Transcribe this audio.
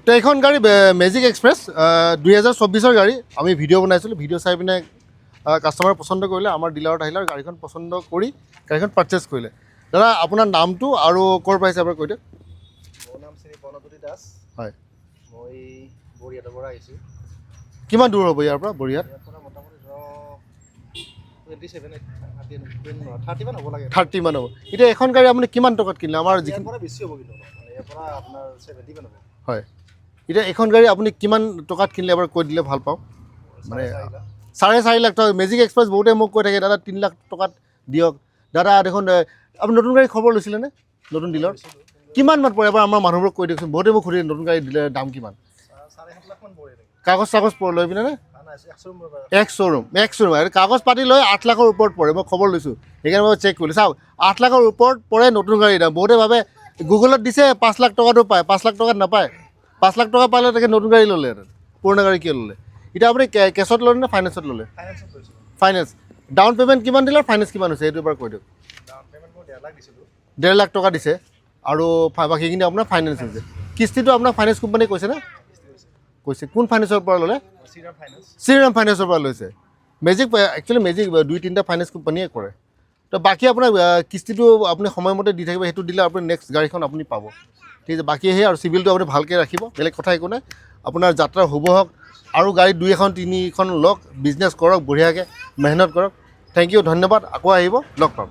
তো এইখন গাড়ী মেজিক এক্সপ্ৰেছ 2024 গাড়ী আমি ভিডিঅ' বনাইছিলোঁ ভিডিঅ' চাই পিনে কাষ্টমাৰে পচন্দ কৰিলে আমাৰ ডিলাৰত আহিলে আৰু গাড়ীখন পচন্দ কৰি গাড়ীখন পাৰচেছ কৰিলে দাদা আপোনাৰ নামটো আৰু ক'ৰ পৰা আহিছে এবাৰ কৈ দিয়ক মোৰ নাম শ্ৰী বনজ্যোতি দাস হয় মই বৰিয়াতৰ পৰা আহিছোঁ কিমান দূৰ হ'ব ইয়াৰ পৰা বৰিয়াত ইয়াৰ পৰা মোটামুটি ধৰক 30 মান হ'ব লাগে 30 মান হ'ব এতিয়া এখন গাড়ী আপুনি কিমান টকাত কিনিলে আমাৰ ইয়াৰ পৰা বেছি হ'ব কিন্তু মানে ইয়াৰ পৰা আপোনাৰ 70 মান হ'ব হয় এতিয়া এখন গাড়ী আপুনি কিমান টকাত কিনিলে এবাৰ কৈ দিলে ভাল পাওঁ মানে 4.5 লাখ টকা মেজিক এক্সপ্ৰেছ বহুতে মোক কৈ থাকে দাদা 3 লাখ টকাত দিয়ক দাদা দেখোন আপুনি নতুন গাড়ী খবৰ লৈছিলেনে নতুন ডিলাৰ কিমান মান পৰে এবাৰ আমাৰ মানুহবোৰক কৈ দিয়কচোন বহুতে মোক সুধে নতুন গাড়ী দিলে দাম কিমান 7.5 লাখ মান পৰে কাগজ চাগজ লৈ পিনে নে এক শ্ব'ৰুম আৰু কাগজ পাতি লৈ 8 লাখৰ ওপৰত পৰে মই খবৰ লৈছোঁ সেইকাৰণে মই চেক কৰিলোঁ চাওক 8 লাখৰ ওপৰত পৰে নতুন গাড়ীৰ দাম বহুতে ভাবে গুগলত দিছে 5 লাখ টকাটো পায় 5 লাখ টকাত নাপায় 5 লাখ টকা পালে তাকে নতুন গাড়ী ল'লে পুৰণা গাড়ী কিয় ল'লে এতিয়া আপুনি কেছত ল'লে নে ফাইনেন্সত ল'লে ফাইনেন্স ডাউন পে'মেণ্ট কিমান দিলে ফাইনেন্স কিমান হৈছে সেইটো এবাৰ কৈ দিয়ক 1.5 লাখ টকা দিছে আৰু বাকীখিনি আপোনাৰ ফাইনেন্স হৈছে কিস্তিটো আপোনাৰ ফাইনেন্স কোম্পানীয়ে কৈছে নে কৈছে কোন ফাইনেন্সৰ পৰা ল'লে শ্ৰীৰাম ফাইনেন্সৰ পৰা লৈছে মেজিক একচুৱেলি মেজিক 2-3টা ফাইনেন্স কোম্পানীয়ে কৰে তো বাকী আপোনাৰ কিস্তিটো আপুনি সময়মতে দি থাকিব সেইটো দিলে আপুনি নেক্সট গাড়ীখন আপুনি পাব ঠিক আছে বাকী সেই আৰু চিভিলটো আপুনি ভালকৈ ৰাখিব বেলেগ কথা একো নাই আপোনাৰ যাত্ৰা শুভ হওক আৰু গাড়ী 2-3খন লওক বিজনেছ কৰক বঢ়িয়াকৈ মেহনত কৰক থেংক ইউ ধন্যবাদ আকৌ আহিব লগ পাম